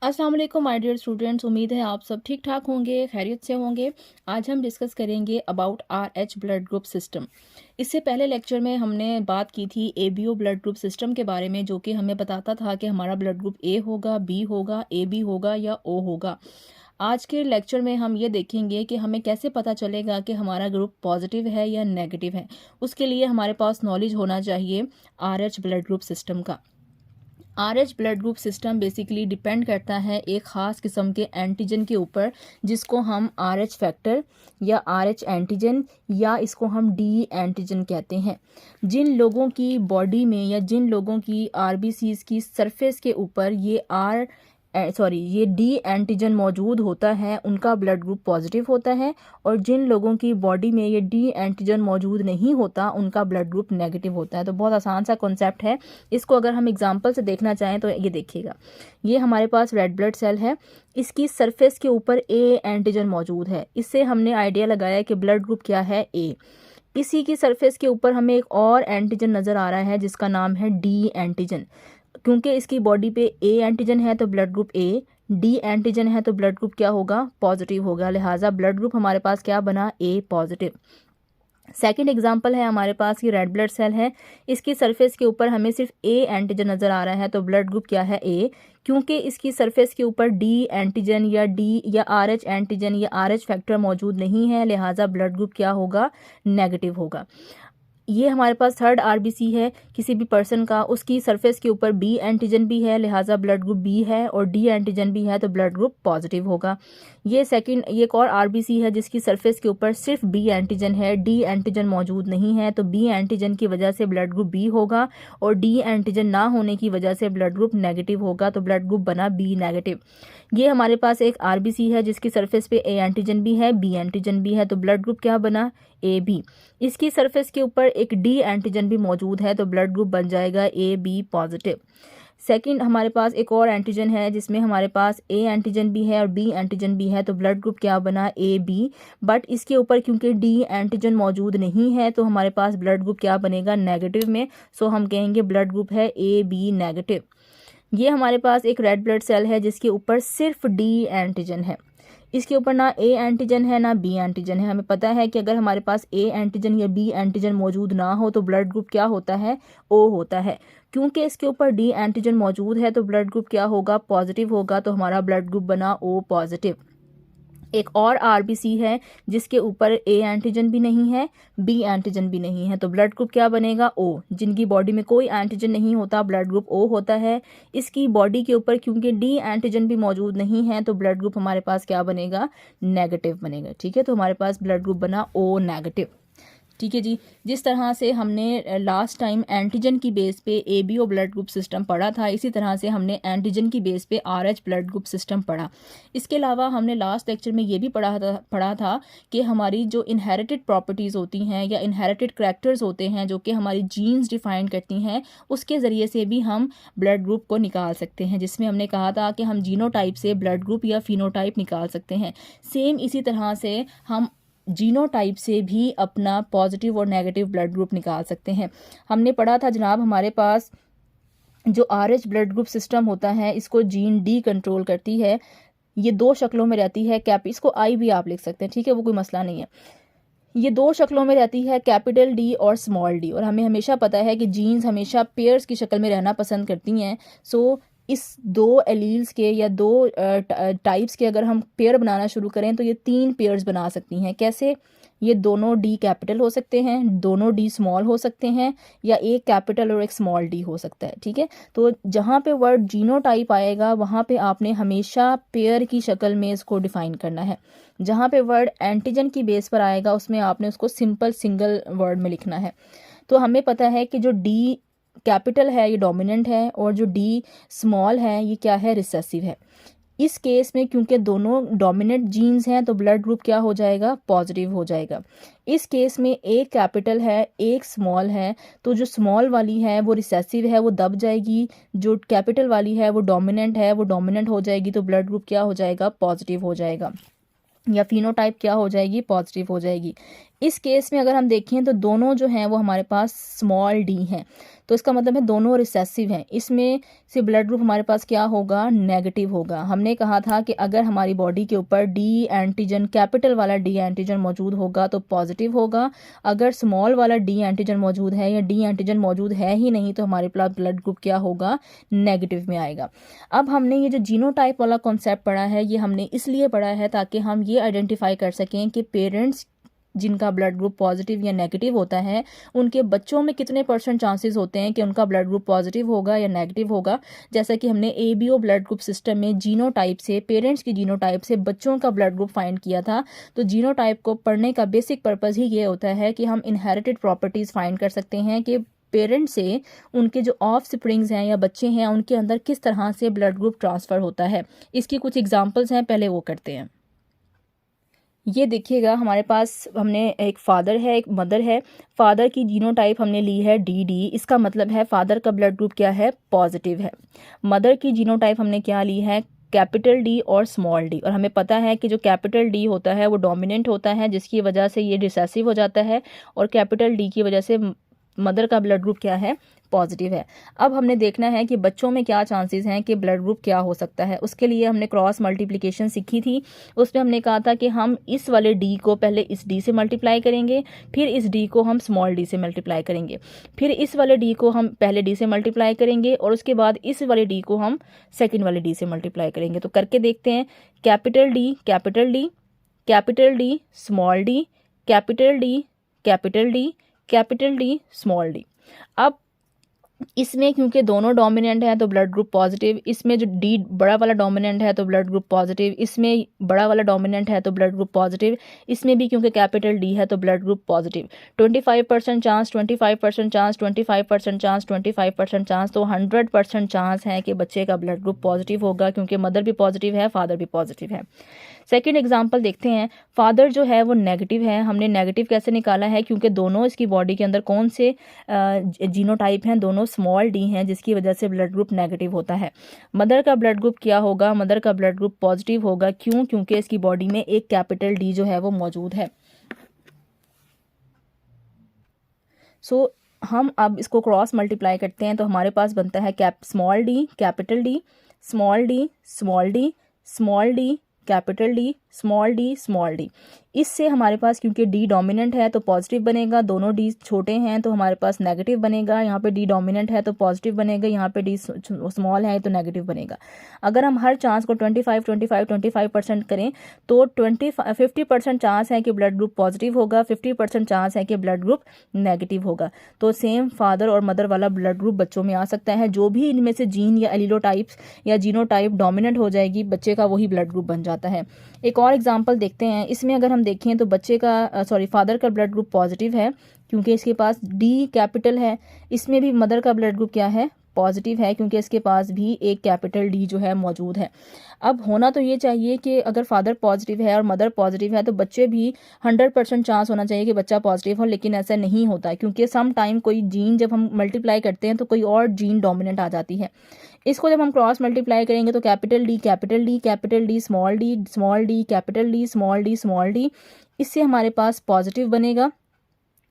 अस्सलाम वालेकुम my dear students, उम्मीद है आप सब ठीक ठाक होंगे, खैरियत से होंगे। आज हम डिस्कस करेंगे about RH blood group system. इससे पहले लेक्चर में हमने बात की थी ABO ब्लड ग्रुप सिस्टम के बारे में, जो कि हमें बताता था कि हमारा ब्लड ग्रुप A होगा, B होगा, AB होगा या O होगा। आज के लेक्चर में हम ये देखेंगे कि हमें कैसे पता चलेगा कि हमारा ग्रुप पॉजिटिव है या नेगेटिव है। उसके लिए हमारे पास नॉलेज होना चाहिए RH ब्लड ग्रुप सिस्टम का। RH blood group system basically depend करता है एक ख़ास किस्म के एंटीजन के ऊपर, जिसको हम RH फैक्टर या RH एंटीजन या इसको हम D एंटीजन कहते हैं। जिन लोगों की बॉडी में या जिन लोगों की RBCs की सरफेस के ऊपर ये D एंटीजन मौजूद होता है, उनका ब्लड ग्रुप पॉजिटिव होता है, और जिन लोगों की बॉडी में ये D एंटीजन मौजूद नहीं होता, उनका ब्लड ग्रुप नेगेटिव होता है। तो बहुत आसान सा कॉन्सेप्ट है। इसको अगर हम एग्जांपल से देखना चाहें तो ये देखिएगा, ये हमारे पास रेड ब्लड सेल है, इसकी सरफेस के ऊपर A एंटीजन मौजूद है। इससे हमने आइडिया लगाया कि ब्लड ग्रुप क्या है, A। इसी की सरफेस के ऊपर हमें एक और एंटीजन नज़र आ रहा है जिसका नाम है D एंटीजन। क्योंकि इसकी बॉडी पे A एंटीजन है तो blood group A, D antigen है तो ब्लड ग्रुप क्या होगा, पॉजिटिव होगा। लिहाजा ब्लड ग्रुप हमारे पास क्या बना, A पॉजिटिव। सेकेंड एग्जाम्पल है हमारे पास, ये रेड ब्लड सेल है, इसकी सरफेस के ऊपर हमें सिर्फ A एंटीजन नज़र आ रहा है तो ब्लड ग्रुप क्या है, A। क्योंकि इसकी सरफेस के ऊपर D एंटीजन या D या RH एंटीजन या RH फैक्टर मौजूद नहीं है, लिहाजा ब्लड ग्रुप क्या होगा, नेगेटिव होगा। ये हमारे पास थर्ड RBC है किसी भी पर्सन का, उसकी सरफेस के ऊपर B एंटीजन भी है, लिहाजा ब्लड ग्रुप B है, और D एंटीजन भी है तो ब्लड ग्रुप पॉजिटिव होगा। ये एक और RBC है जिसकी सरफेस के ऊपर सिर्फ B एंटीजन है, D एंटीजन मौजूद नहीं है, तो B एंटीजन की वजह से ब्लड ग्रुप B होगा, और D एंटीजन ना होने की वजह से ब्लड ग्रुप नेगेटिव होगा, तो ब्लड ग्रुप बना B नेगेटिव। ये हमारे पास एक RBC है जिसकी सरफेस पे A एंटीजन भी है, B एंटीजन भी है, तो ब्लड ग्रुप क्या बना, AB। इसकी सरफेस के ऊपर एक D एंटीजन भी मौजूद है तो ब्लड ग्रुप बन जाएगा AB पॉजिटिव। सेकंड हमारे पास एक और एंटीजन है जिसमें हमारे पास A एंटीजन भी है और B एंटीजन भी है, तो ब्लड ग्रुप क्या बना, AB। बट इसके ऊपर क्योंकि D एंटीजन मौजूद नहीं है तो हमारे पास ब्लड ग्रुप क्या बनेगा, नेगेटिव में। सो हम कहेंगे ब्लड ग्रुप है AB नेगेटिव। ये हमारे पास एक रेड ब्लड सेल है जिसके ऊपर सिर्फ D एंटीजन है, इसके ऊपर ना A एंटीजन है ना B एंटीजन है। हमें पता है कि अगर हमारे पास A एंटीजन या B एंटीजन मौजूद ना हो तो ब्लड ग्रुप क्या होता है, O होता है। क्योंकि इसके ऊपर D एंटीजन मौजूद है तो ब्लड ग्रुप क्या होगा, पॉजिटिव होगा, तो हमारा ब्लड ग्रुप बना O पॉजिटिव। एक और RBC है जिसके ऊपर A एंटीजन भी नहीं है, B एंटीजन भी नहीं है, तो ब्लड ग्रुप क्या बनेगा, O। जिनकी बॉडी में कोई एंटीजन नहीं होता, ब्लड ग्रुप O होता है। इसकी बॉडी के ऊपर क्योंकि D एंटीजन भी मौजूद नहीं है तो ब्लड ग्रुप हमारे पास क्या बनेगा, नेगेटिव बनेगा। ठीक है, तो हमारे पास ब्लड ग्रुप बना O नेगेटिव। ठीक है जी। जिस तरह से हमने लास्ट टाइम एंटीजन की बेस पे ABO ब्लड ग्रुप सिस्टम पढ़ा था, इसी तरह से हमने एंटीजन की बेस पे RH ब्लड ग्रुप सिस्टम पढ़ा। इसके अलावा हमने लास्ट लेक्चर में ये भी पढ़ा था कि हमारी जो इनहेरिटेड प्रॉपर्टीज़ होती हैं या इनहेरिटेड करैक्टर्स होते हैं जो कि हमारी जीन्स डिफाइन करती हैं, उसके ज़रिए से भी हम ब्लड ग्रुप को निकाल सकते हैं, जिसमें हमने कहा था कि हम जीनोटाइप से ब्लड ग्रुप या फिनोटाइप निकाल सकते हैं। सेम इसी तरह से हम जीनोटाइप से भी अपना पॉजिटिव और नेगेटिव ब्लड ग्रुप निकाल सकते हैं। हमने पढ़ा था जनाब, हमारे पास जो RH ब्लड ग्रुप सिस्टम होता है इसको जीन D कंट्रोल करती है। ये दो शक्लों में रहती है, इसको I भी आप लिख सकते हैं, ठीक है, वो कोई मसला नहीं है। ये दो शक्लों में रहती है, कैपिटल D और स्मॉल d, और हमें हमेशा पता है कि जीन्स हमेशा पेयर्स की शक्ल में रहना पसंद करती हैं। सो इस दो एलील्स के या दो टाइप्स के अगर हम पेयर बनाना शुरू करें तो ये 3 पेयर्स बना सकती हैं। कैसे, ये दोनों D कैपिटल हो सकते हैं, दोनों D स्मॉल हो सकते हैं, या एक कैपिटल और एक स्मॉल D हो सकता है। ठीक है, तो जहाँ पे वर्ड जीनोटाइप आएगा वहाँ पे आपने हमेशा पेयर की शक्ल में इसको डिफाइन करना है। जहाँ पे वर्ड एंटीजन की बेस पर आएगा उसमें आपने उसको सिंपल सिंगल वर्ड में लिखना है। तो हमें पता है कि जो D कैपिटल है ये डोमिनेंट है और जो D स्मॉल है ये क्या है, रिसेसिव है। इस केस में क्योंकि दोनों डोमिनेंट जीन्स हैं तो ब्लड ग्रुप क्या हो जाएगा, पॉजिटिव हो जाएगा। इस केस में एक कैपिटल है एक स्मॉल है, तो जो स्मॉल वाली है वो रिसेसिव है, वो दब जाएगी। जो कैपिटल वाली है वो डोमिनेंट है, वो डोमिनेंट हो जाएगी, तो ब्लड ग्रुप क्या हो जाएगा, पॉजिटिव हो जाएगा, या फिनोटाइप क्या हो जाएगी, पॉजिटिव हो जाएगी। इस केस में अगर हम देखें तो दोनों जो हैं वो हमारे पास स्मॉल D हैं। तो इसका मतलब है दोनों रिसेसिव हैं। इसमें से ब्लड ग्रुप हमारे पास क्या होगा, नेगेटिव होगा। हमने कहा था कि अगर हमारी बॉडी के ऊपर डी एंटीजन, कैपिटल वाला डी एंटीजन मौजूद होगा तो पॉजिटिव होगा। अगर स्मॉल वाला डी एंटीजन मौजूद है या डी एंटीजन मौजूद है ही नहीं तो हमारे पास ब्लड ग्रुप क्या होगा, नेगेटिव में आएगा। अब हमने ये जो जीनोटाइप वाला कॉन्सेप्ट पढ़ा है ये हमने इसलिए पढ़ा है ताकि हम ये आइडेंटिफाई कर सकें कि पेरेंट्स जिनका ब्लड ग्रुप पॉजिटिव या नेगेटिव होता है उनके बच्चों में कितने % चांसेस होते हैं कि उनका ब्लड ग्रुप पॉजिटिव होगा या नेगेटिव होगा। जैसा कि हमने एबीओ ब्लड ग्रुप सिस्टम में जीनोटाइप से, पेरेंट्स की जीनोटाइप से बच्चों का ब्लड ग्रुप फाइंड किया था। तो जीनोटाइप को पढ़ने का बेसिक पर्पज़ ही ये होता है कि हम इनहेरिटेड प्रॉपर्टीज़ फाइंड कर सकते हैं कि पेरेंट्स से उनके जो ऑफ स्प्रिंग्स हैं या बच्चे हैं उनके अंदर किस तरह से ब्लड ग्रुप ट्रांसफ़र होता है। इसकी कुछ एग्जांपल्स हैं, पहले वो करते हैं। ये देखिएगा हमारे पास हमने एक फादर है, एक मदर है। फादर की जीनोटाइप हमने ली है डी। इसका मतलब है फादर का ब्लड ग्रुप क्या है, पॉजिटिव है। मदर की जीनोटाइप हमने क्या ली है, कैपिटल डी और स्मॉल डी। और हमें पता है कि जो कैपिटल डी होता है वो डोमिनेंट होता है जिसकी वजह से ये रिसेसिव हो जाता है और कैपिटल डी की वजह से मदर का ब्लड ग्रुप क्या है, पॉजिटिव है। अब हमने देखना है कि बच्चों में क्या चांसेस हैं कि ब्लड ग्रुप क्या हो सकता है। उसके लिए हमने क्रॉस मल्टीप्लिकेशन सीखी थी। उसमें हमने कहा था कि हम इस वाले डी को पहले इस डी से मल्टीप्लाई करेंगे, फिर इस डी को हम स्मॉल डी से मल्टीप्लाई करेंगे, फिर इस वाले डी को हम पहले डी से मल्टीप्लाई करेंगे और उसके बाद इस वाले डी को हम सेकेंड वाले डी से मल्टीप्लाई करेंगे। तो करके देखते हैं। Capital D, capital D, capital D, small D, capital D, capital D, capital D, small D. अब इसमें क्योंकि दोनों डोमिनेंट है तो ब्लड ग्रुप पॉजिटिव, इसमें जो डी बड़ा वाला डोमिनेंट है तो ब्लड ग्रुप पॉजिटिव, इसमें बड़ा वाला डोमिनेंट है तो ब्लड ग्रुप पॉजिटिव, इसमें भी क्योंकि कैपिटल डी है तो blood group positive. 25% chance, 25% chance, 25% chance, 25% chance, तो 100% चांस है कि बच्चे का ब्लड ग्रुप पॉजिटिव होगा क्योंकि मदर भी पॉजिटिव है, फादर भी पॉजिटिव है। सेकेंड एग्जाम्पल देखते हैं। फादर जो है वो नेगेटिव है। हमने नेगेटिव कैसे निकाला है, क्योंकि दोनों इसकी बॉडी के अंदर कौन से जीनोटाइप हैं, दोनों स्मॉल डी हैं जिसकी वजह से ब्लड ग्रुप नेगेटिव होता है। मदर का ब्लड ग्रुप क्या होगा, मदर का ब्लड ग्रुप पॉजिटिव होगा। क्यों? क्योंकि इसकी बॉडी में एक कैपिटल डी जो है वो मौजूद है। सो हम अब इसको क्रॉस मल्टीप्लाई करते हैं तो हमारे पास बनता है small D, capital D, small D, small D, small D, capital D, small D, small D. इससे हमारे पास क्योंकि डी डोमिनेंट है तो पॉजिटिव बनेगा, दोनों डी छोटे हैं तो हमारे पास नेगेटिव बनेगा। यहाँ पे डी डोमिनेंट है तो पॉजिटिव बनेगा, यहाँ पे डी स्मॉल है तो नेगेटिव बनेगा। अगर हम हर चांस को 25% करें तो 50% चांस है कि ब्लड ग्रुप पॉजिटिव होगा, 50% चांस है कि ब्लड ग्रुप नेगेटिव होगा। तो सेम फादर और मदर वाला ब्लड ग्रुप बच्चों में आ सकता है। जो भी इनमें से जीन या एलिलोटाइप्स या जीनोटाइप डोमिनेंट हो जाएगी, बच्चे का वही ब्लड ग्रुप बन जाता है। एक और एग्जांपल देखते हैं। इसमें अगर हम देखें तो बच्चे का फादर का ब्लड ग्रुप पॉजिटिव है क्योंकि इसके पास डी कैपिटल है। इसमें भी मदर का ब्लड ग्रुप क्या है, पॉजिटिव है क्योंकि इसके पास भी एक कैपिटल डी जो है मौजूद है। अब होना तो ये चाहिए कि अगर फादर पॉजिटिव है और मदर पॉजिटिव है तो बच्चे भी 100% चांस होना चाहिए कि बच्चा पॉजिटिव हो, लेकिन ऐसा नहीं होता क्योंकि सम टाइम कोई जीन जब हम मल्टीप्लाई करते हैं तो कोई और जीन डोमिनेंट आ जाती है। इसको जब हम क्रॉस मल्टीप्लाई करेंगे तो capital D, capital D, capital D, small D, small D, capital D, small D, small D, इससे हमारे पास पॉजिटिव बनेगा,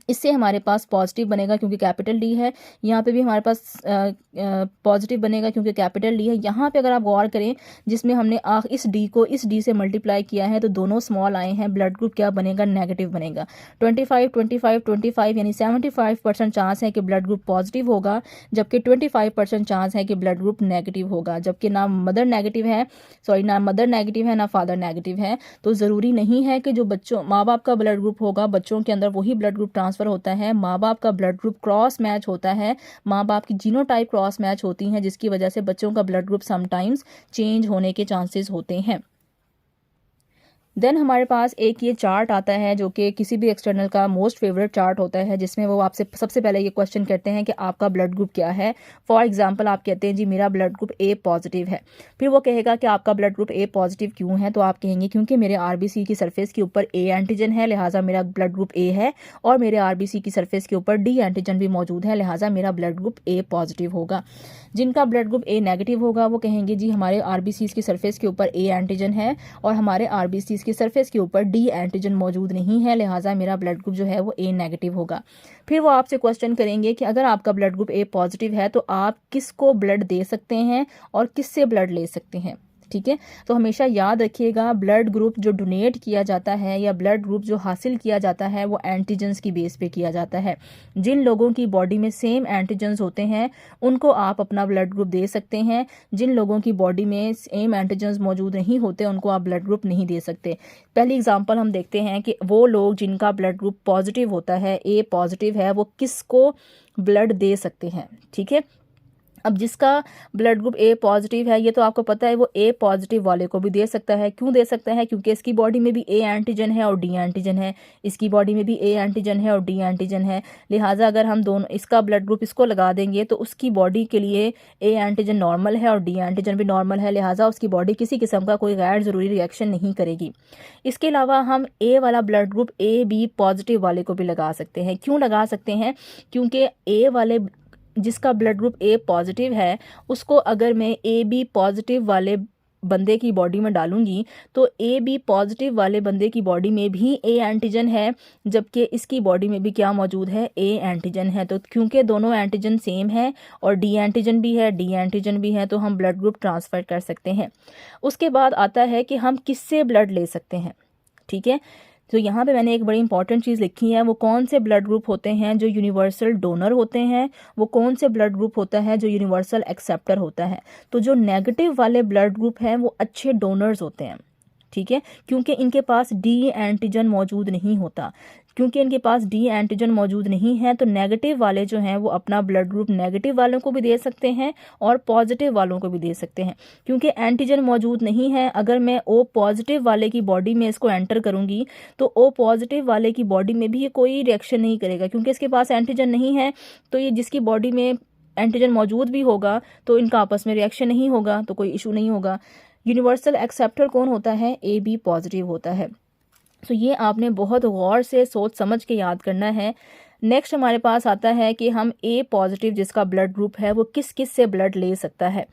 इससे हमारे पास पॉजिटिव बनेगा क्योंकि कैपिटल डी है। यहाँ पे भी हमारे पास पॉजिटिव बनेगा क्योंकि कैपिटल डी है। यहाँ पे अगर आप गौर करें जिसमें हमने इस डी को इस डी से मल्टीप्लाई किया है तो दोनों स्मॉल आए हैं, ब्लड ग्रुप क्या बनेगा, नेगेटिव बनेगा। 25 यानी 75% चांस है कि ब्लड ग्रुप पॉजिटिव होगा, जबकि 25% चांस है कि ब्लड ग्रुप नेगेटिव होगा। जबकि ना मदर नेगेटिव है, ना मदर नेगेटिव है ना फादर नेगेटिव है। तो ज़रूरी नहीं है कि जो बच्चों माँ बाप का ब्लड ग्रुप होगा बच्चों के अंदर वही ब्लड ग्रुप ट्रांसफर होता है। माँ बाप का ब्लड ग्रुप क्रॉस मैच होता है, माँ बाप की जीनोटाइप क्रॉस मैच होती हैं जिसकी वजह से बच्चों का ब्लड ग्रुप समटाइम्स चेंज होने के चांसेस होते हैं। देन हमारे पास एक ये चार्ट आता है जो कि किसी भी एक्सटर्नल का मोस्ट फेवरेट चार्ट होता है, जिसमें वो आपसे सबसे पहले ये क्वेश्चन करते हैं कि आपका ब्लड ग्रुप क्या है। फॉर एग्जांपल आप कहते हैं जी मेरा ब्लड ग्रुप ए पॉजिटिव है। फिर वो कहेगा कि आपका ब्लड ग्रुप ए पॉजिटिव क्यों है, तो आप कहेंगे क्योंकि मेरे आरबीसी की सरफेस के ऊपर ए एंटीजन है लिहाजा मेरा ब्लड ग्रुप ए है, और मेरे आरबीसी की सरफेस के ऊपर डी एंटीजन भी मौजूद है लिहाजा मेरा ब्लड ग्रुप ए पॉजिटिव होगा। जिनका ब्लड ग्रुप ए नेगेटिव होगा वो कहेंगे जी हमारे आरबीसी की सरफेस के ऊपर ए एंटीजन है और हमारे आरबीसी उसकी सरफेस के ऊपर डी एंटीजन मौजूद नहीं है, लिहाजा मेरा ब्लड ग्रुप जो है वो ए नेगेटिव होगा। फिर वो आपसे क्वेश्चन करेंगे कि अगर आपका ब्लड ग्रुप ए पॉजिटिव है तो आप किसको ब्लड दे सकते हैं और किससे ब्लड ले सकते हैं। ठीक है, तो हमेशा याद रखिएगा ब्लड ग्रुप जो डोनेट किया जाता है या ब्लड ग्रुप जो हासिल किया जाता है वो एंटीजन्स की बेस पे किया जाता है। जिन लोगों की बॉडी में सेम एंटीजन्स होते हैं उनको आप अपना ब्लड ग्रुप दे सकते हैं। जिन लोगों की बॉडी में सेम एंटीजन्स मौजूद नहीं होते उनको आप ब्लड ग्रुप नहीं दे सकते। पहली एग्जांपल हम देखते हैं कि वो लोग जिनका ब्लड ग्रुप पॉजिटिव होता है, ए पॉजिटिव है, वो किसको ब्लड दे सकते हैं। ठीक है, अब जिसका ब्लड ग्रुप ए पॉजिटिव है ये तो आपको पता है वो ए पॉजिटिव वाले को भी दे सकता है। क्यों दे सकता है? क्योंकि इसकी बॉडी में भी ए एंटीजन है और डी एंटीजन है, इसकी बॉडी में भी ए एंटीजन है और डी एंटीजन है। लिहाजा अगर हम दोनों इसका ब्लड ग्रुप इसको लगा देंगे तो उसकी बॉडी के लिए ए एंटीजन नॉर्मल है और डी एंटीजन भी नॉर्मल है, लिहाजा उसकी बॉडी किसी किस्म का कोई गैर ज़रूरी रिएक्शन नहीं करेगी। इसके अलावा हम ए वाला blood group A B positive वाले को भी लगा सकते हैं। क्यों लगा सकते हैं? क्योंकि ए वाले जिसका ब्लड ग्रुप ए पॉजिटिव है उसको अगर मैं ए बी पॉजिटिव वाले बंदे की बॉडी में डालूंगी तो ए बी पॉजिटिव वाले बंदे की बॉडी में भी ए एंटीजन है, जबकि इसकी बॉडी में भी क्या मौजूद है? ए एंटीजन है। तो क्योंकि दोनों एंटीजन सेम है और डी एंटीजन भी है, डी एंटीजन भी है, तो हम ब्लड ग्रुप ट्रांसफ़र कर सकते हैं। उसके बाद आता है कि हम किससे ब्लड ले सकते हैं। ठीक है, तो यहाँ पे मैंने एक बड़ी इंपॉर्टेंट चीज़ लिखी है, वो कौन से ब्लड ग्रुप होते हैं जो यूनिवर्सल डोनर होते हैं, वो कौन से ब्लड ग्रुप होता है जो यूनिवर्सल एक्सेप्टर होता है। तो जो नेगेटिव वाले ब्लड ग्रुप हैं वो अच्छे डोनर्स होते हैं। ठीक है, क्योंकि इनके पास डी एंटीजन मौजूद नहीं होता। क्योंकि इनके पास डी एंटीजन मौजूद नहीं है तो नेगेटिव वाले जो हैं वो अपना ब्लड ग्रुप नेगेटिव वालों को भी दे सकते हैं और पॉजिटिव वालों को भी दे सकते हैं। क्योंकि एंटीजन मौजूद नहीं है, अगर मैं ओ पॉजिटिव वाले की बॉडी में इसको एंटर करूंगी तो ओ पॉजिटिव वाले की बॉडी में भी ये कोई रिएक्शन नहीं करेगा, क्योंकि इसके पास एंटीजन नहीं है। तो ये जिसकी बॉडी में एंटीजन मौजूद भी होगा तो इनका आपस में रिएक्शन नहीं होगा, तो कोई इशू नहीं होगा। यूनिवर्सल एक्सेप्टर कौन होता है? ए बी पॉजिटिव होता है। तो ये आपने बहुत गौर से सोच समझ के याद करना है। नेक्स्ट हमारे पास आता है कि हम ए पॉजिटिव जिसका ब्लड ग्रुप है वो किस किस से ब्लड ले सकता है।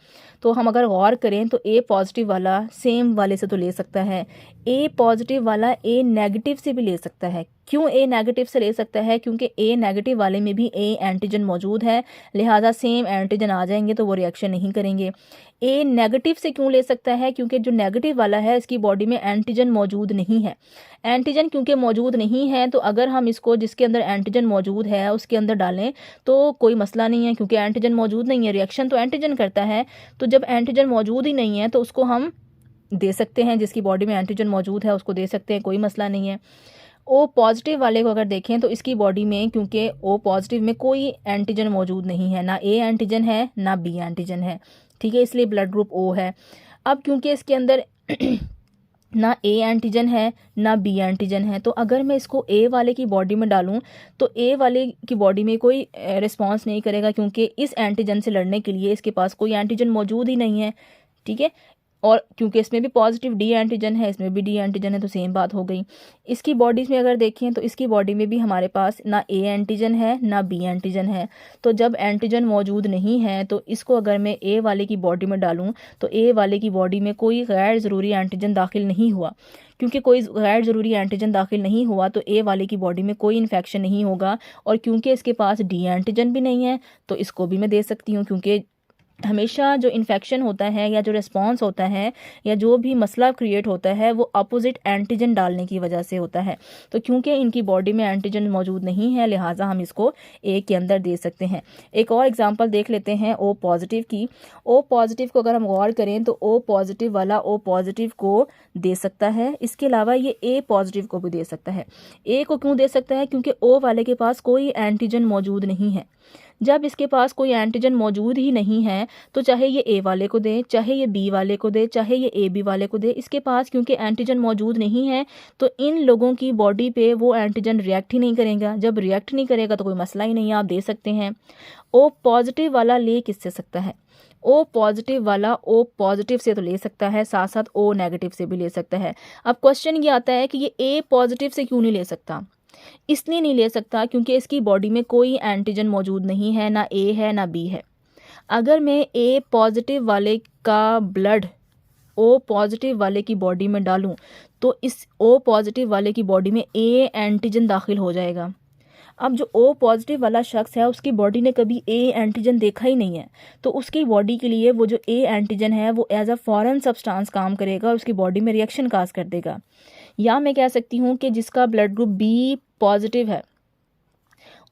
तो हम अगर गौर करें तो ए पॉजिटिव वाला सेम वाले से तो ले सकता है, ए पॉजिटिव वाला ए नेगेटिव से भी ले सकता है। क्यों ए नेगेटिव से ले सकता है? क्योंकि ए नेगेटिव वाले में भी ए एंटीजन मौजूद है, लिहाजा सेम एंटीजन आ जाएंगे तो वो रिएक्शन नहीं करेंगे। ए नेगेटिव से क्यों ले सकता है? क्योंकि जो नेगेटिव वाला है इसकी बॉडी में एंटीजन मौजूद नहीं है। एंटीजन क्योंकि मौजूद नहीं है तो अगर हम इसको जिसके अंदर एंटीजन मौजूद है उसके अंदर डालें तो कोई मसला नहीं है, क्योंकि एंटीजन मौजूद नहीं है, रिएक्शन तो एंटीजन करता है। तो जब एंटीजन मौजूद ही नहीं है तो उसको हम दे सकते हैं, जिसकी बॉडी में एंटीजन मौजूद है उसको दे सकते हैं, कोई मसला नहीं है। ओ पॉजिटिव वाले को अगर देखें तो इसकी बॉडी में क्योंकि ओ पॉजिटिव में कोई एंटीजन मौजूद नहीं है, ना ए एंटीजन है ना बी एंटीजन है। ठीक है, इसलिए ब्लड ग्रुप ओ है। अब क्योंकि इसके अंदर ना ए एंटीजन है ना बी एंटीजन है, तो अगर मैं इसको ए वाले की बॉडी में डालूं तो ए वाले की बॉडी में कोई रिस्पांस नहीं करेगा, क्योंकि इस एंटीजन से लड़ने के लिए इसके पास कोई एंटीजन मौजूद ही नहीं है। ठीक है, और क्योंकि इसमें भी पॉजिटिव डी एंटीजन है, इसमें भी डी एंटीजन है, तो सेम बात हो गई। इसकी बॉडीज़ में अगर देखें तो इसकी बॉडी में भी हमारे पास ना ए एंटीजन है ना बी एंटीजन है। तो जब एंटीजन मौजूद नहीं है तो इसको अगर मैं ए वाले की बॉडी में डालूं तो ए वाले की बॉडी में कोई गैर ज़रूरी एंटीजन दाखिल नहीं हुआ। क्योंकि कोई गैर ज़रूरी एंटीजन दाखिल नहीं हुआ तो ए वाले की बॉडी में कोई इन्फेक्शन नहीं होगा, और क्योंकि इसके पास डी एंटीजन भी नहीं है तो इसको भी मैं दे सकती हूँ। क्योंकि हमेशा जो इन्फेक्शन होता है या जो रिस्पांस होता है या जो भी मसला क्रिएट होता है वो अपोजिट एंटीजन डालने की वजह से होता है। तो क्योंकि इनकी बॉडी में एंटीजन मौजूद नहीं है लिहाजा हम इसको ए के अंदर दे सकते हैं। एक और एग्जांपल देख लेते हैं ओ पॉजिटिव की। ओ पॉजिटिव को अगर हम गौर करें तो ओ पॉजिटिव वाला ओ पॉजिटिव को दे सकता है, इसके अलावा ये ए पॉजिटिव को भी दे सकता है। ए को क्यों दे सकता है? क्योंकि ओ वाले के पास कोई एंटीजन मौजूद नहीं है। जब इसके पास कोई एंटीजन मौजूद ही नहीं है तो चाहे ये ए वाले को दे, चाहे ये बी वाले को दे, चाहे ये ए बी वाले को दे, इसके पास क्योंकि एंटीजन मौजूद नहीं है तो इन लोगों की बॉडी पे वो एंटीजन रिएक्ट ही नहीं करेगा। जब रिएक्ट नहीं करेगा तो कोई मसला ही नहीं है, आप दे सकते हैं। ओ पॉजिटिव वाला ले किससे सकता है? ओ पॉजिटिव वाला ओ पॉजिटिव से तो ले सकता है, साथ साथ ओ नेगेटिव से भी ले सकता है। अब क्वेश्चन ये आता है कि ये ए पॉजिटिव से क्यों नहीं ले सकता? इसलिए नहीं ले सकता क्योंकि इसकी बॉडी में कोई एंटीजन मौजूद नहीं है, ना ए है ना बी है। अगर मैं ए पॉजिटिव वाले का ब्लड O पॉजिटिव वाले की बॉडी में डालूं तो इस O पॉजिटिव वाले की बॉडी में A एंटीजन दाखिल हो जाएगा। अब जो O पॉजिटिव वाला शख्स है उसकी बॉडी ने कभी A एंटीजन देखा ही नहीं है, तो उसकी बॉडी के लिए वो जो A एंटीजन है वो एज अ फॉरेन सब्सटेंस काम करेगा और उसकी बॉडी में रिएक्शन काज कर देगा। या मैं कह सकती हूँ कि जिसका ब्लड ग्रुप B पॉजिटिव है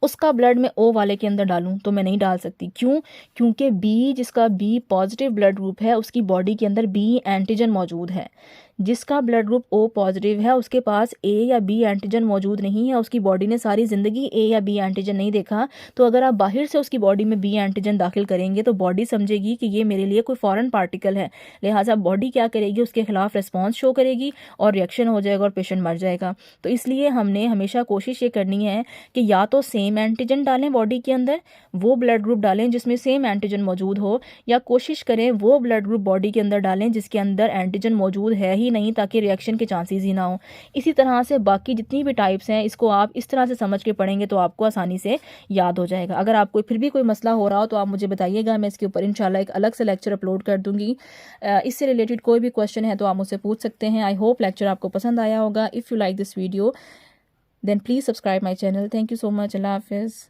उसका ब्लड मैं O वाले के अंदर डालूं तो मैं नहीं डाल सकती। क्यों? क्योंकि जिसका B पॉजिटिव ब्लड ग्रुप है उसकी बॉडी के अंदर B एंटीजन मौजूद है। जिसका ब्लड ग्रुप O पॉजिटिव है उसके पास A या B एंटीजन मौजूद नहीं है, उसकी बॉडी ने सारी ज़िंदगी A या B एंटीजन नहीं देखा, तो अगर आप बाहर से उसकी बॉडी में B एंटीजन दाखिल करेंगे तो बॉडी समझेगी कि ये मेरे लिए कोई फॉरेन पार्टिकल है, लिहाजा बॉडी क्या करेगी, उसके खिलाफ रिस्पॉन्स शो करेगी और रिएक्शन हो जाएगा और पेशेंट मर जाएगा। तो इसलिए हमने हमेशा कोशिश ये करनी है कि या तो सेम एंटीजन डालें बॉडी के अंदर, वो ब्लड ग्रुप डालें जिसमें सेम एंटीजन मौजूद हो, या कोशिश करें वो ब्लड ग्रुप बॉडी के अंदर डालें जिसके अंदर एंटीजन मौजूद है ही नहीं, ताकि रिएक्शन के चांसेस ही ना हो। इसी तरह से बाकी जितनी भी टाइप्स हैं इसको आप इस तरह से समझ के पढ़ेंगे तो आपको आसानी से याद हो जाएगा। अगर आपको फिर भी कोई मसला हो रहा हो तो आप मुझे बताइएगा, मैं इसके ऊपर इंशाल्लाह एक अलग से लेक्चर अपलोड कर दूंगी। इससे रिलेटेड कोई भी क्वेश्चन है तो आप मुझसे पूछ सकते हैं। आई होप लेक्चर आपको पसंद आया होगा। If you like this video then please subscribe my channel. Thank you so much. Allah Hafiz.